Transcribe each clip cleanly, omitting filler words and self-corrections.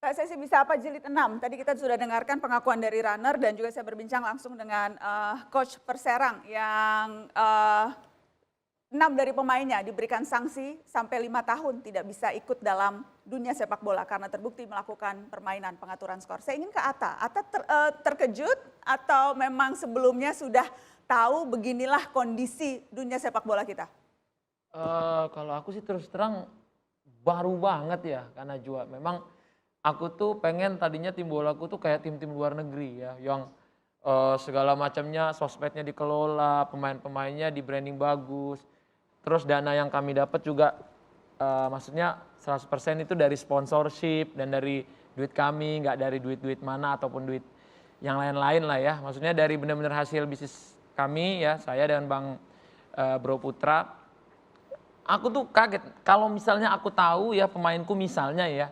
PSSI bisa apa jilid 6? Tadi kita sudah dengarkan pengakuan dari runner dan juga saya berbincang langsung dengan coach Perserang yang 6 dari pemainnya diberikan sanksi sampai 5 tahun tidak bisa ikut dalam dunia sepak bola karena terbukti melakukan permainan pengaturan skor. Saya ingin ke Atta. Atta terkejut atau memang sebelumnya sudah tahu beginilah kondisi dunia sepak bola kita? Kalau aku sih terus terang baru banget ya karena juga memang aku tuh pengen tadinya tim bolaku tuh kayak tim-tim luar negeri ya yang segala macamnya sosmednya dikelola, pemain-pemainnya di branding bagus. Terus dana yang kami dapat juga maksudnya 100% itu dari sponsorship dan dari duit kami, nggak dari duit-duit mana ataupun duit yang lain-lain lah ya. Maksudnya dari benar-benar hasil bisnis kami ya, saya dan Bang Bro Putra. Aku tuh kaget kalau misalnya aku tahu ya pemainku misalnya ya,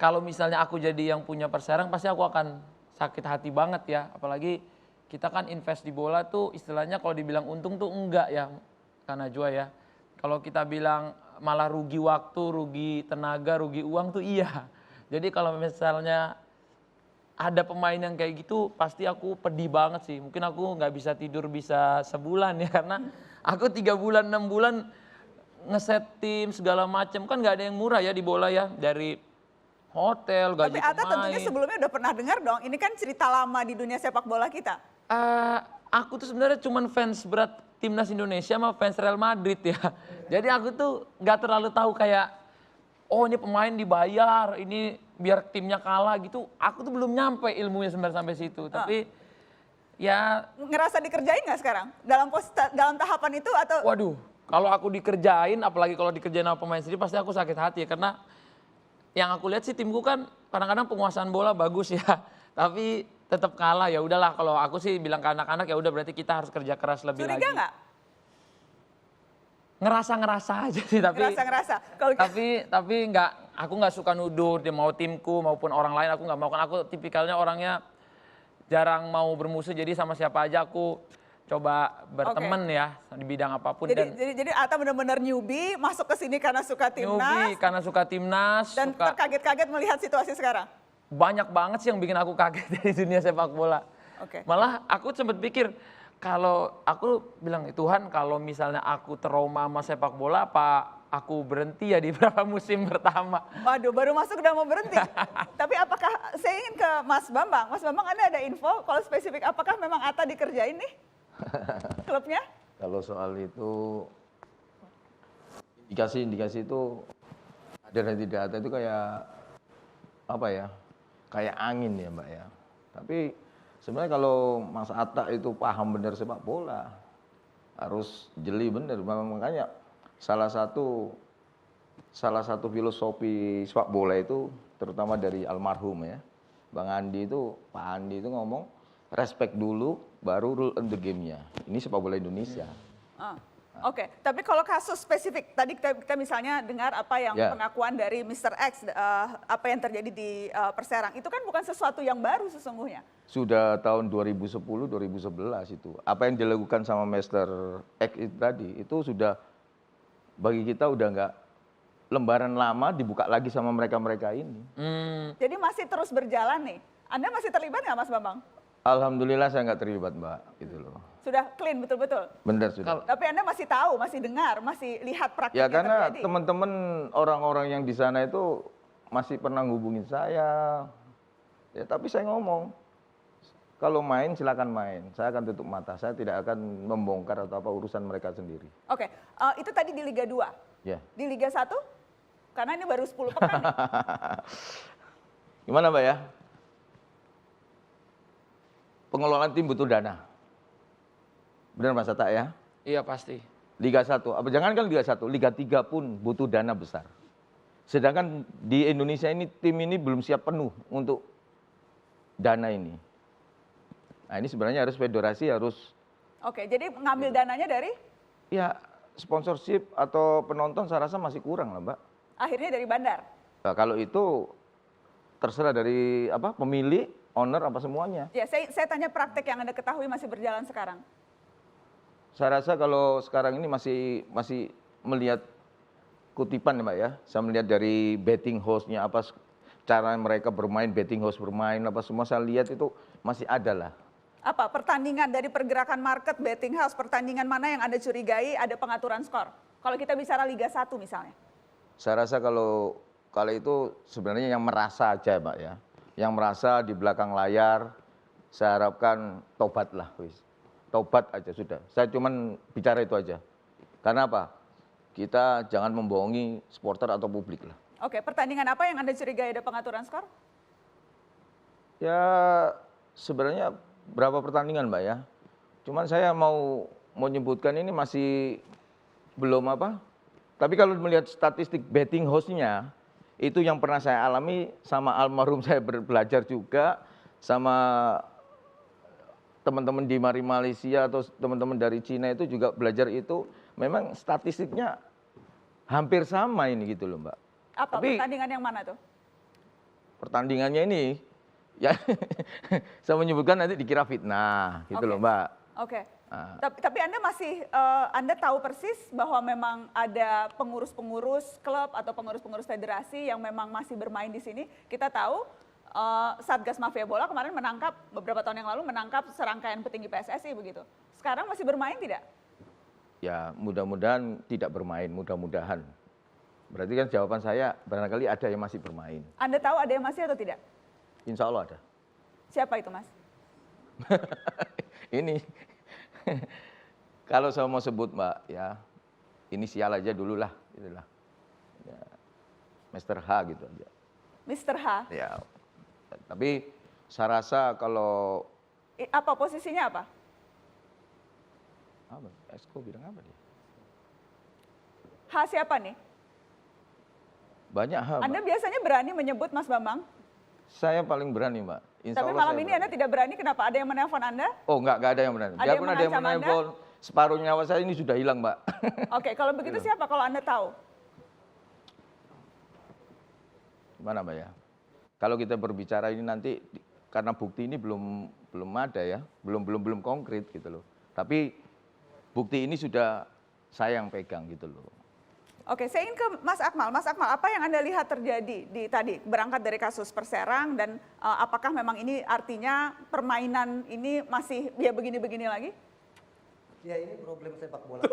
kalau misalnya aku jadi yang punya Perserang pasti aku akan sakit hati banget ya. Apalagi kita kan invest di bola tuh istilahnya kalau dibilang untung tuh enggak ya karena Najwa ya. Kalau kita bilang malah rugi waktu, rugi tenaga, rugi uang tuh iya. Jadi kalau misalnya ada pemain yang kayak gitu pasti aku pedih banget sih. Mungkin aku nggak bisa tidur bisa sebulan ya karena aku 3 bulan 6 bulan ngeset tim segala macam kan nggak ada yang murah ya di bola ya dari hotel Tapi gaji Atta tentunya pemain. sebelumnya udah pernah dengar dong, ini kan cerita lama di dunia sepak bola kita. Aku tuh sebenarnya cuman fans berat timnas Indonesia sama fans Real Madrid ya. Jadi aku tuh nggak terlalu tahu kayak oh ini pemain dibayar ini biar timnya kalah gitu. Aku tuh belum nyampe ilmunya sebenarnya sampai situ. Tapi ya Ngerasa dikerjain nggak sekarang? Dalam tahapan itu atau? waduh, kalau aku dikerjain, apalagi kalau dikerjain sama pemain sendiri, pasti aku sakit hati ya. Karena yang aku lihat sih timku kan kadang-kadang penguasaan bola bagus ya, tapi tetap kalah ya. Udahlah, kalau aku sih bilang ke anak-anak ya udah berarti kita harus kerja keras lebih Curiga lagi. nggak? Ngerasa-ngerasa aja sih, Ngerasa-ngerasa. Kalau tapi nggak, aku nggak suka nuduh dia mau timku maupun orang lain. Aku nggak mau kan aku tipikalnya orangnya jarang mau bermusuh. Jadi sama siapa aja aku coba berteman ya di bidang apapun dan jadi Atta benar-benar newbie masuk ke sini karena suka timnas newbie karena suka timnas, dan suka terkaget-kaget melihat situasi sekarang. banyak banget sih yang bikin aku kaget dari dunia sepak bola. Oke. Malah aku sempat pikir kalau aku bilang Tuhan kalau misalnya aku trauma sama sepak bola apa aku berhenti ya di beberapa musim pertama. Waduh, baru masuk udah mau berhenti. Tapi apakah saya ingin ke Mas Bambang. Mas Bambang, Anda ada info kalau spesifik apakah memang Atta dikerjain nih klubnya? Kalau soal itu indikasi itu ada dan tidak ada itu kayak apa ya? Kayak angin ya Mbak ya. Tapi sebenarnya kalau Mas Atta itu paham benar sepak bola harus jeli benar. Makanya salah satu filosofi sepak bola itu terutama dari almarhum ya. Bang Andi itu, Pak Andi itu ngomong respect dulu baru rule in the game-nya. Ini sepak bola Indonesia. Oke, tapi kalau kasus spesifik, tadi kita misalnya dengar apa yang Ya. pengakuan dari Mr. X, apa yang terjadi di Perserang, itu kan bukan sesuatu yang baru sesungguhnya. Sudah tahun 2010, 2011 itu. Apa yang dilakukan sama Mr. X itu tadi, itu sudah bagi kita udah nggak lembaran lama dibuka lagi sama mereka-mereka ini. Jadi masih terus berjalan nih. Anda masih terlibat nggak Mas Bambang? Alhamdulillah saya nggak terlibat Mbak, gitu loh. Sudah clean betul-betul? Benar sudah. Tapi Anda masih tahu, masih dengar, masih lihat praktiknya Ya karena terjadi? teman-teman orang-orang yang di sana itu masih pernah ngubungin saya. Ya tapi saya ngomong, kalau main silakan main. Saya akan tutup mata. Saya tidak akan membongkar atau apa urusan mereka sendiri. Oke, itu tadi di Liga 2. Ya. Di Liga 1? Karena ini baru 10 pekan nih. Gimana Mbak ya? Pengelolaan tim butuh dana. Benar Mas Atta ya? iya pasti. Liga 1, jangankan Liga 1, Liga 3 pun butuh dana besar. Sedangkan di Indonesia ini tim ini belum siap penuh untuk dana ini. Nah ini sebenarnya harus federasi harus Oke, jadi ngambil dananya dari ya sponsorship atau penonton saya rasa masih kurang lah Mbak. akhirnya dari bandar. Nah, kalau itu terserah dari apa pemilik, owner apa semuanya. Ya, saya tanya praktek yang Anda ketahui masih berjalan sekarang. Saya rasa kalau sekarang ini masih melihat kutipan ya Mbak ya. Saya melihat dari betting host-nya apa cara mereka bermain, betting house bermain, apa semua saya lihat itu masih ada lah. Apa pertandingan dari pergerakan market betting house, pertandingan mana yang Anda curigai ada pengaturan skor? Kalau kita bicara Liga 1 misalnya. Saya rasa kalau itu sebenarnya yang merasa aja Mbak ya. Yang merasa di belakang layar, saya harapkan tobat lah. Tobat aja sudah. Saya cuman bicara itu aja. Karena apa? Kita jangan membohongi supporter atau publik lah. Oke, pertandingan apa yang Anda curigai ada pengaturan skor? Ya sebenarnya berapa pertandingan Mbak ya. Cuman saya mau menyebutkan ini masih belum apa. Tapi kalau melihat statistik betting house-nya, itu yang pernah saya alami sama almarhum saya belajar juga, sama teman-teman di Malaysia atau teman-teman dari Cina itu juga belajar itu, memang statistiknya hampir sama ini gitu loh Mbak. Apa Tapi pertandingan yang mana tuh? pertandingannya ini, ya saya menyebutkan nanti dikira fitnah gitu loh Mbak. Oke. Nah. Tapi Anda masih, Anda tahu persis bahwa memang ada pengurus-pengurus klub atau pengurus-pengurus federasi yang memang masih bermain di sini. Kita tahu Satgas Mafia Bola kemarin menangkap, beberapa tahun yang lalu menangkap serangkaian petinggi PSSI begitu. Sekarang masih bermain tidak? Ya mudah-mudahan tidak bermain, mudah-mudahan. Berarti kan jawaban saya barangkali ada yang masih bermain. Anda tahu ada yang masih atau tidak? Insya Allah ada. Siapa itu Mas? Ini kalau saya mau sebut Mbak ya, inisial aja dulu lah, itulah. Ya, Mr. H gitu aja. Mr. H. Ya, tapi saya rasa kalau Apa posisinya apa? apa? Esko bilang apa dia? H siapa nih? Banyak hal. Anda biasanya berani menyebut Mas Bambang? Saya paling berani Mbak. Insya Tapi Allah malam saya ini berani. Anda tidak berani, kenapa? Ada yang menelpon Anda? Oh enggak ada yang berani. Ada yang Biarpun ada yang mengancam Anda? menelpon, separuh nyawa saya ini sudah hilang Mbak. Oke, kalau begitu siapa kalau Anda tahu? Gimana Mbak ya? Kalau kita berbicara ini nanti karena bukti ini belum ada ya, belum konkret gitu loh. Tapi bukti ini sudah saya yang pegang gitu loh. Oke, saya ingin ke Mas Akmal. Mas Akmal, apa yang Anda lihat terjadi di tadi berangkat dari kasus Perserang dan apakah memang ini artinya permainan ini masih ya begini-begini lagi? Ya ini problem sepak bola.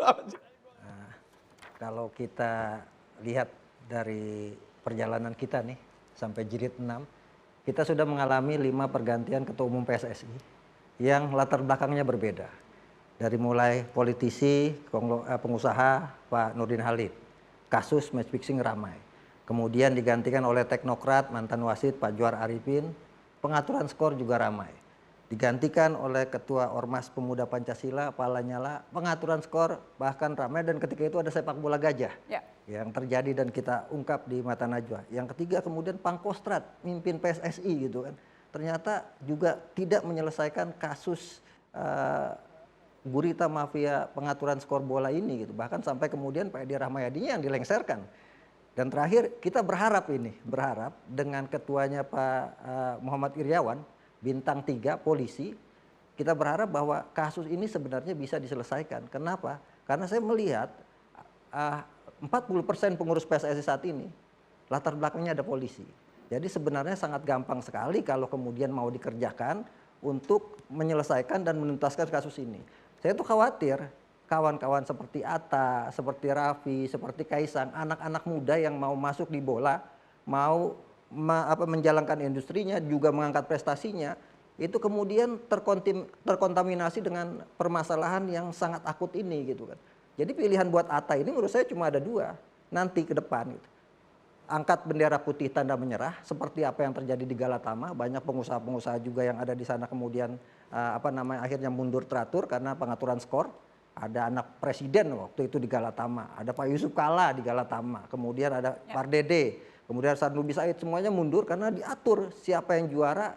Nah, kalau kita lihat dari perjalanan kita nih sampai jilid 6, kita sudah mengalami 5 pergantian ketua umum PSSI yang latar belakangnya berbeda. Dari mulai politisi, pengusaha Pak Nurdin Halid, kasus match fixing ramai. Kemudian digantikan oleh teknokrat mantan wasit Pak Juar Arifin, pengaturan skor juga ramai. Digantikan oleh Ketua Ormas Pemuda Pancasila Pak Lanyala, pengaturan skor bahkan ramai, dan ketika itu ada sepak bola gajah Ya. yang terjadi dan kita ungkap di mata Najwa. Yang ketiga kemudian Pangkostrat, mimpin PSSI gitu kan. Ternyata juga tidak menyelesaikan kasus gurita mafia pengaturan skor bola ini gitu. Bahkan sampai kemudian Pak Edi Rahmayadinya yang dilengsarkan. Dan terakhir kita berharap dengan ketuanya Pak Muhammad Iryawan, bintang 3 polisi, kita berharap bahwa kasus ini sebenarnya bisa diselesaikan. Kenapa? Karena saya melihat 40% pengurus PSSI saat ini latar belakangnya ada polisi. Jadi sebenarnya sangat gampang sekali kalau kemudian mau dikerjakan untuk menyelesaikan dan menuntaskan kasus ini. Saya tuh khawatir kawan-kawan seperti Atta, seperti Raffi, seperti Kaisang, anak-anak muda yang mau masuk di bola, mau menjalankan industrinya, juga mengangkat prestasinya, itu kemudian terkontaminasi dengan permasalahan yang sangat akut ini gitu kan. Jadi pilihan buat Atta ini menurut saya cuma ada 2 nanti ke depan gitu. Angkat bendera putih tanda menyerah seperti apa yang terjadi di Galatama, banyak pengusaha-pengusaha juga yang ada di sana kemudian akhirnya mundur teratur karena pengaturan skor. Ada anak presiden waktu itu di Galatama, ada Pak Yusuf Kalla di Galatama, kemudian ada Pardede, kemudian Sarnubi Said, semuanya mundur karena diatur siapa yang juara,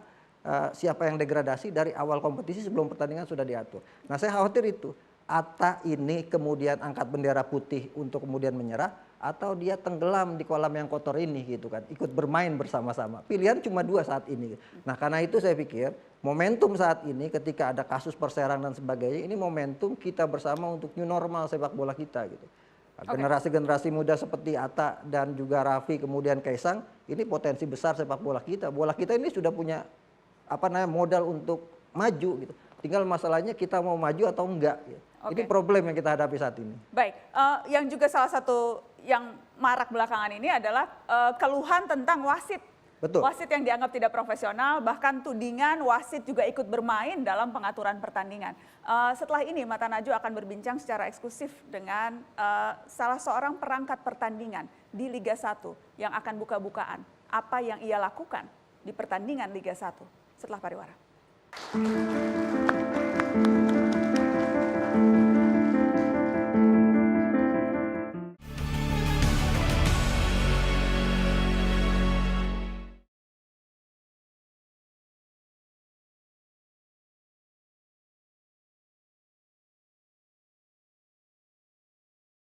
siapa yang degradasi dari awal kompetisi sebelum pertandingan sudah diatur. Nah saya khawatir itu, Atta ini kemudian angkat bendera putih untuk kemudian menyerah, atau dia tenggelam di kolam yang kotor ini gitu kan, ikut bermain bersama-sama. Pilihan cuma 2 saat ini. Nah karena itu saya pikir momentum saat ini ketika ada kasus Perserang dan sebagainya, ini momentum kita bersama untuk new normal sepak bola kita gitu. Generasi-generasi muda seperti Atta dan juga Raffi kemudian Kaisang ini potensi besar sepak bola kita. Bola kita ini sudah punya modal untuk maju gitu. Tinggal masalahnya kita mau maju atau enggak. Gitu. Ini problem yang kita hadapi saat ini. Baik, yang juga salah satu yang marak belakangan ini adalah keluhan tentang wasit. Betul. Wasit yang dianggap tidak profesional, bahkan tudingan wasit juga ikut bermain dalam pengaturan pertandingan. Setelah ini Mata Najwa akan berbincang secara eksklusif dengan salah seorang perangkat pertandingan di Liga 1 yang akan buka-bukaan. Apa yang ia lakukan di pertandingan Liga 1 setelah pariwara.